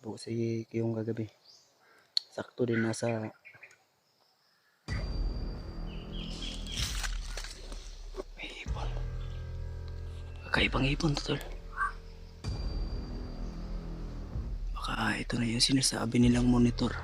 po si Kiyong kagabi. Sakto din nasa may ipon. Kakaibang ipon to, tol. Baka ito na yung sinasabi nilang monitor.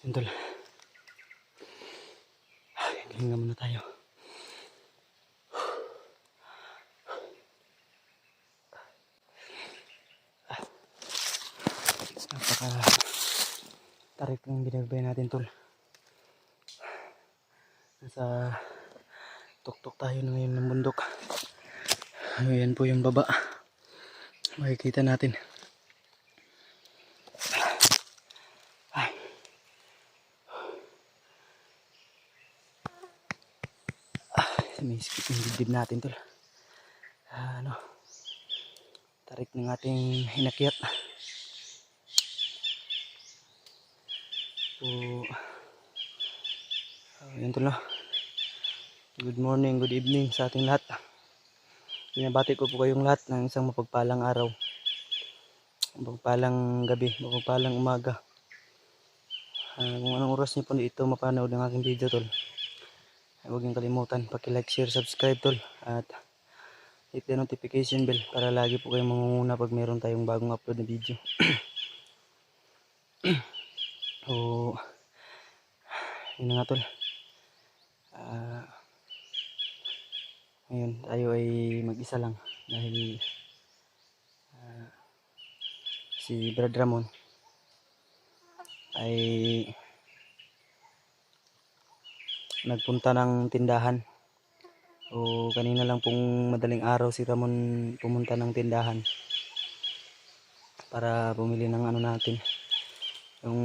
Yun, tol. Hinga muna tayo. Napaka tarik ng binagbay natin, tol. Nasa tuktok tayo na ngayon ng bundok. Yan po yung baba. Makikita natin. Ay. Sumisikip yung dibdib natin, tol. Tarik ng ating hinakyat. So, yun, tol, no? Good morning, good evening sa ating lahat. Binabati ko po kayong lahat ng isang mapagpalang araw, mapagpalang gabi, mapagpalang umaga. Kung anong oras niyo po dito mapanood ng aking video, tol, huwag niyong kalimutan paki-like, share, subscribe, tol, at hit the notification bell para lagi po kayong mangunguna pag meron tayong bagong upload na video. So, yun nga, tol. Ngayon tayo ay mag-isa lang dahil si Brad Ramon ay nagpunta ng tindahan. O kanina lang pong madaling araw si Ramon pumunta ng tindahan para bumili ng ano natin, yung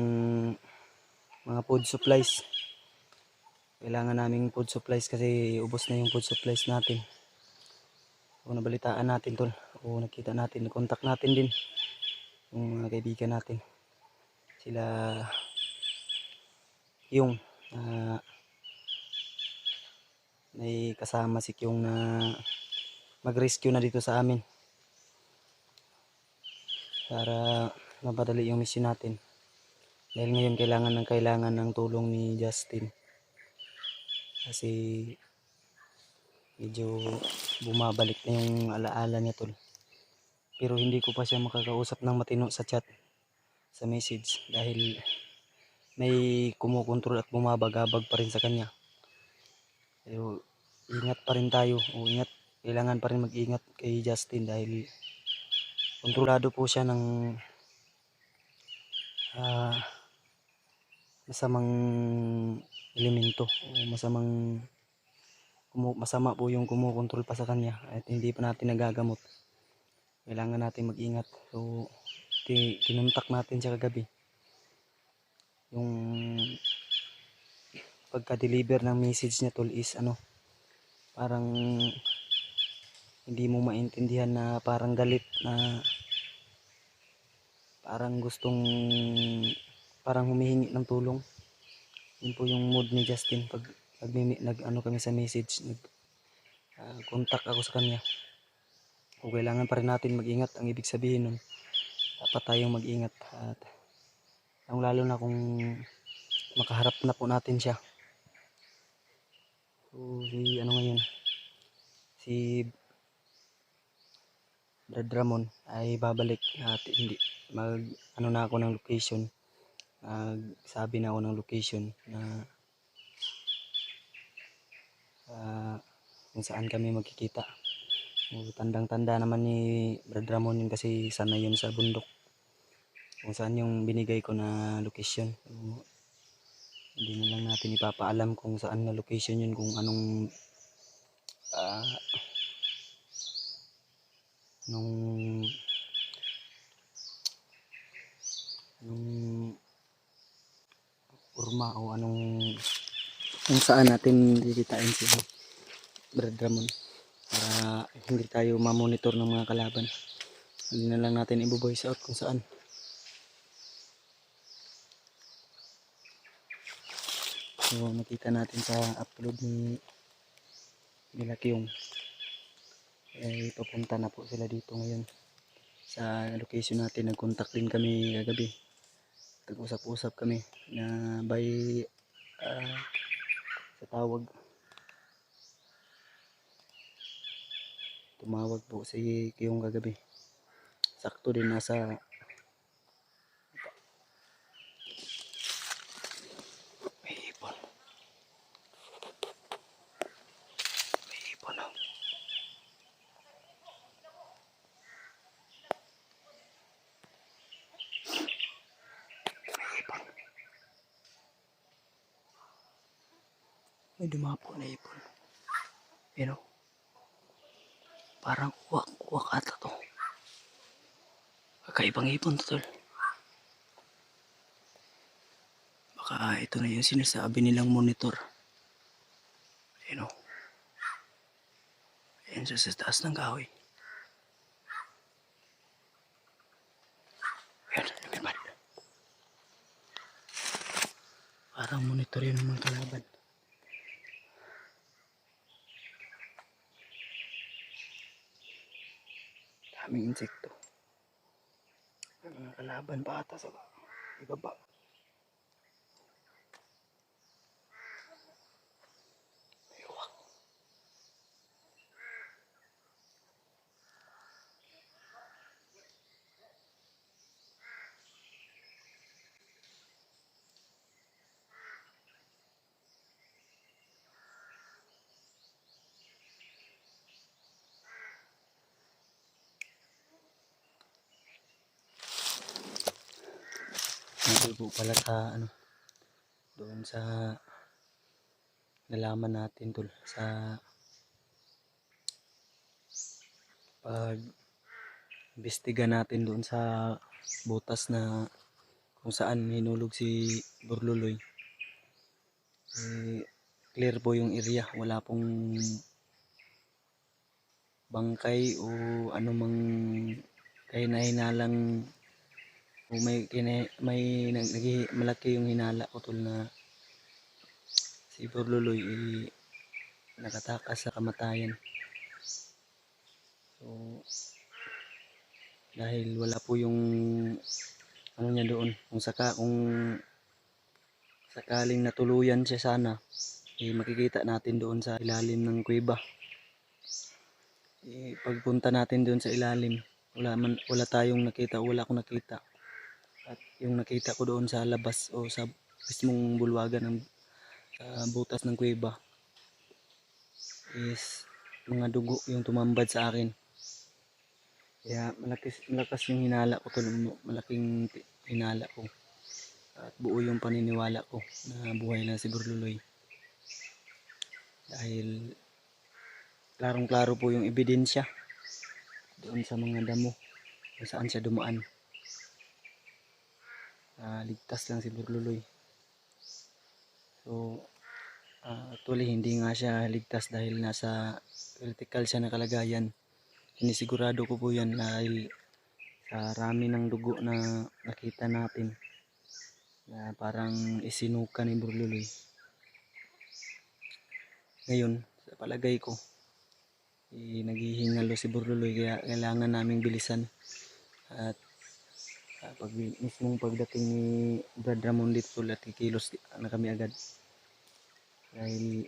mga food supplies. Kailangan naming food supplies kasi ubos na yung food supplies natin. O nabalitaan natin, tol, o nakita natin, contact natin din yung mga kaibigan natin, sila yung may kasama si Kyung na mag-rescue na dito sa amin para mapadali yung mission natin, dahil ngayon kailangan ng tulong ni Justin kasi medyo bumabalik na yung alaala niya, tol. Pero hindi ko pa siya makakausap ng matino sa chat, sa message, dahil may kumukontrol at bumabagabag pa rin sa kanya. Pero ingat pa rin tayo, o kailangan pa rin mag-ingat kay Justin dahil kontrolado po siya ng masamang elemento, o masama po yung kumukontrol pa sa kanya at hindi pa natin nagagamot. Kailangan natin mag-ingat. So kinontak natin siya kagabi. Yung pagka-deliver ng message niya, tol, is parang hindi mo maintindihan, na parang galit, na parang parang humihingi ng tulong. Yun po yung mood ni Justin pag kami sa message, contact ako sa kanya. O kailangan pa rin natin mag-ingat. Ang ibig sabihin nun, dapat tayong mag-ingat, at lalo na kung makaharap na po natin siya. So si Brad Ramon ay babalik at hindi na ako ng location. Sabi na ako ng location na kung saan kami magkikita. Tandang-tanda naman ni Brad Ramon yun kasi sana yun sa bundok kung saan yung binigay ko na location. Hindi na lang natin ipapaalam kung saan na location yun, kung anong forma o kung saan natin diditain si Brad Ramon para hindi tayo mamonitor ng mga kalaban. Hindi na lang natin i-voice out kung saan. So nakita natin sa upload ni Nila Kyung ay papunta na po sila dito ngayon sa location natin. Nag-contact din kami kagabi, nag-usap-usap kami na by sa tawag. Tumawag po si Kyung kagabi, sakto din nasa may ipon oh. May dumapo na ipon. Pero parang uwak ata to. Kakaibang ipon to, tol. Baka ito na yung sinasabi nilang monitor. Ayun o. Ayun sa taas ng kahoy. Ayun, lumiman. Parang monitor yun ng mga kalaban. Daming insekto. Mga kalaban pa ata sa ibaba. Ayuwak. Nagulbo pala sa doon sa nalaman natin, tol, sa pag imbestiga natin doon sa butas na kung saan hinulog si Burluloy. Clear po yung area, wala pong bangkay o anumang kahina-hinalang o malaki yung hinala ko, tol, na si Burluloy nakatakas sa kamatayan. So dahil wala po yung niya doon, kung sakaling natuluyan siya sana, makikita natin doon sa ilalim ng kuweba. Pagpunta natin doon sa ilalim, wala tayong nakita, wala akong nakita. At yung nakita ko doon sa labas o sa mismong bulwagan ng butas ng kuweba is mga dugo yung tumambad sa akin. Kaya malakas yung hinala ko, malaking hinala ko. At buo yung paniniwala ko na buhay na si Burluloy. Dahil klarong-klaro po yung ebidensya doon sa mga damo kung saan siya dumaan. Ligtas lang si Burluloy. So actually hindi nga siya ligtas dahil nasa critical siya na kalagayan. Sinisigurado ko po yan dahil sa rami ng dugo na nakita natin na parang isinuka ni Burluloy. Ngayon sa palagay ko naghihingalo si Burluloy, kaya kailangan naming bilisan. At mismong pagdating ni Brad Ramon dito, at kikilos na kami agad dahil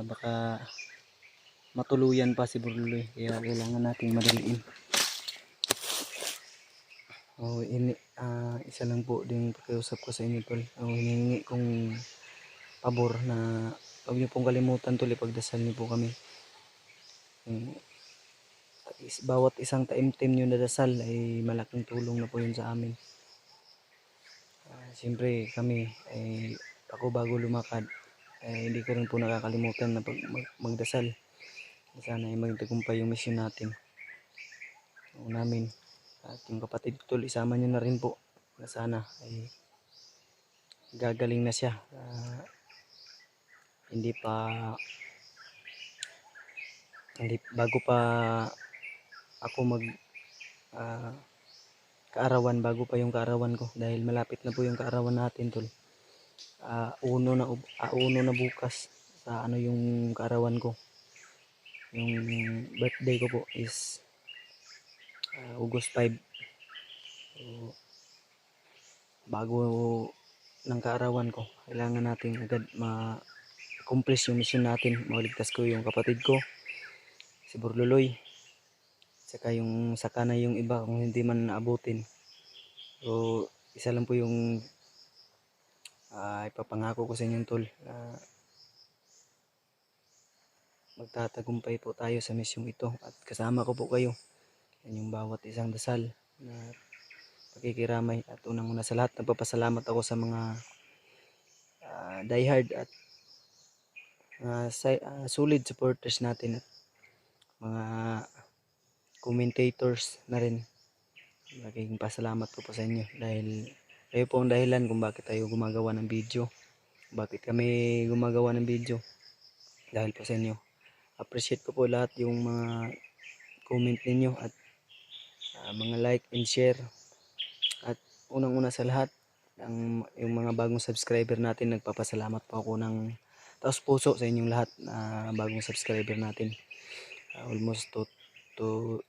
baka matuluyan pa si Burluloy, kaya kailangan nating madaliin. Isa lang po din pakiusap ko sa inyo, tol. Hinihingi kong pabor na huwag niyo pong kalimutan, tol, ipagdasal niyo po kami. Bawat isang taimtim nyo na dasal ay malaking tulong na po yun sa amin. Siyempre kami ako bago lumakad hindi ko rin po nakakalimutan na magdasal. Sana ay magtagumpay yung mission natin namin. At yung kapatid ko, tol, isama nyo na rin po na sana ay gagaling na siya. Hindi pa bago pa ako mag ah, kaarawan, bago pa yung kaarawan ko, dahil malapit na po yung kaarawan natin tol. Uno na bukas sa ano yung kaarawan ko. Yung birthday ko po is August 5. So, bago ng kaarawan ko, kailangan natin agad ma-accomplish yung mission natin. Mauligtas ko yung kapatid ko, si Burluloy. Saka saka na yung iba kung hindi man naabutin. So, isa lang po yung ipapangako ko sa inyong tol. Magtatagumpay po tayo sa misyong ito at kasama ko po kayo. Yan yung bawat isang dasal na pakikiramay. At unang-una sa lahat, nagpapasalamat ako sa mga diehard at solid supporters natin at mga commentators na rin. Malaking pasalamat ko po sa inyo dahil kayo po ang dahilan kung bakit tayo gumagawa ng video, bakit kami gumagawa ng video, dahil po sa inyo. Appreciate ko po lahat yung mga comment ninyo at mga like and share. At unang-una sa lahat, yung mga bagong subscriber natin, nagpapasalamat po ako ng taos puso sa inyong lahat na bagong subscriber natin. Almost to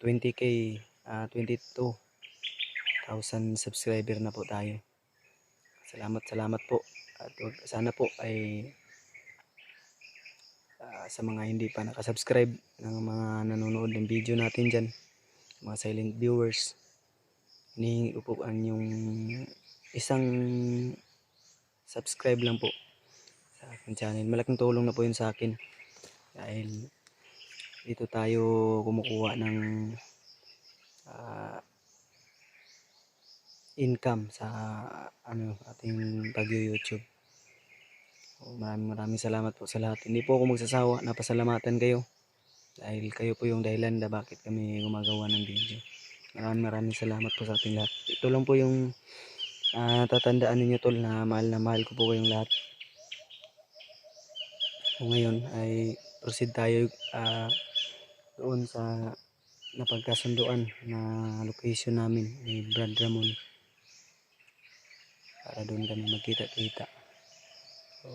20k, 22,000 subscriber na po tayo. Salamat po. At sana po ay sa mga hindi pa nakasubscribe ng mga nanonood ng video natin dyan, mga silent viewers, hinihingi ko po yung isang subscribe lang po sa aking channel. Malaking tulong na po yun sa akin dahil dito tayo kumukuha ng income sa ating pag-YouTube. Maraming salamat po sa lahat. Hindi po ako magsasawa na pasalamatan kayo dahil kayo po yung dahilan na bakit kami gumagawa ng video. Maraming salamat po sa ating lahat. Ito lang po yung tatandaan ninyo tol, na mahal ko po kayong lahat. So, ngayon ay proceed tayo doon sa napagkasunduan na location namin ni Brad Ramon para doon kami magkita-kita. So,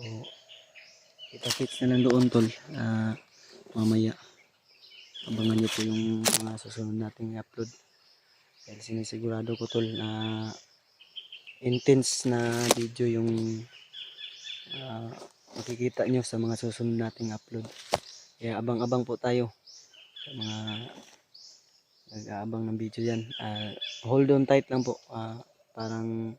kita-kits na lang doon tol. Mamaya abangan nyo po yung mga susunod nating upload dahil sinisigurado ko tol na intense na video yung makikita nyo sa mga susunod nating upload. Kaya abang-abang po tayo sa mga nag-aabang ng video yan. Hold on tight lang po. Parang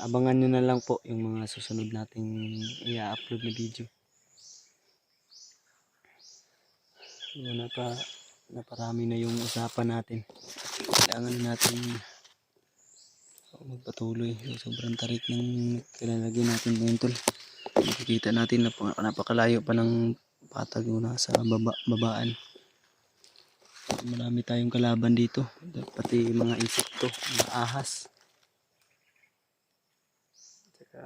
abangan nyo na lang po yung mga susunod nating i-upload na video. So, naparami na yung usapan natin. Kailangan natin magpatuloy. So, sobrang tarik ng kilalagyan natin ngayon tol. Makikita natin na napakalayo pa ng patag na sa babaan. Marami tayong kalaban dito, pati mga insekto, mga ahas. Saka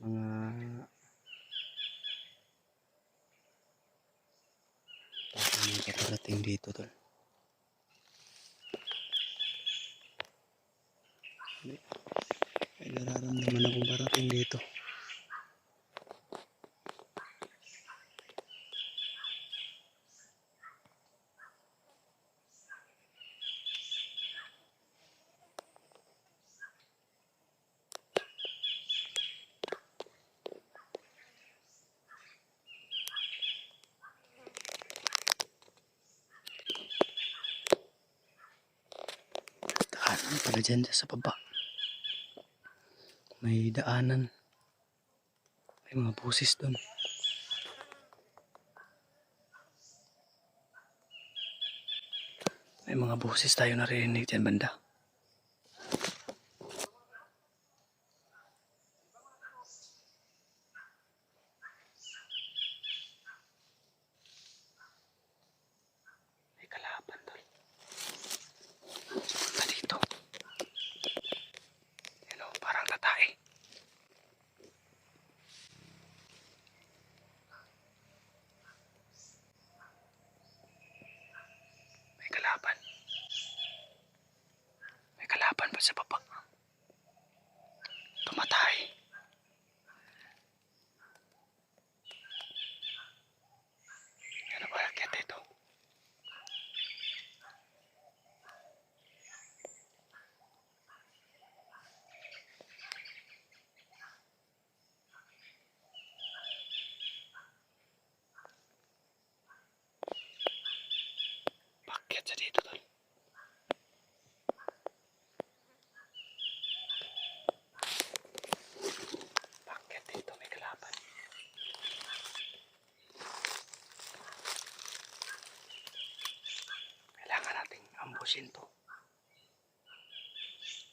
mga kaparating dito tol. May nararamdaman akong parating dito. Daanan pala dyan sa baba. May daanan. May mga busis doon. May mga busis tayo narinig dyan banda. May kalaban tol. Punta dito. porsyento.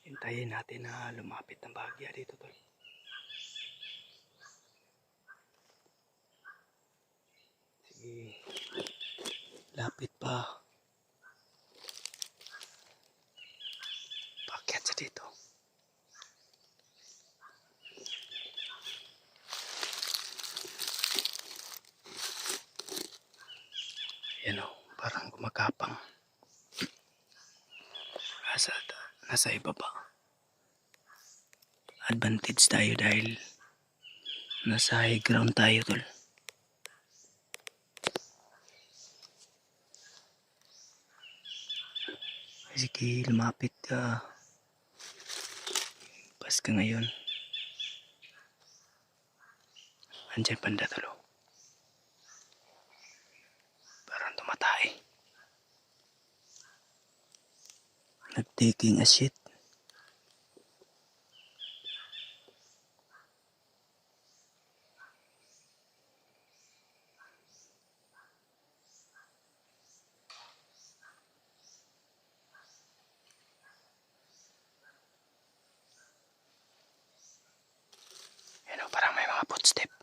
Hintayin natin na lumapit ng bahagya dito, tol. Sige. Lapit pa. Paakyat sa dito. Yan o, parang gumagapang. Nasa ibaba. Advantage tayo dahil nasa high ground tayo, tol. Sige, lumapit ka. Pas ka ngayon. Andyan banda, tol. Parang tumatay. Nag-taking a shit. Yan o, parang may mga footstep.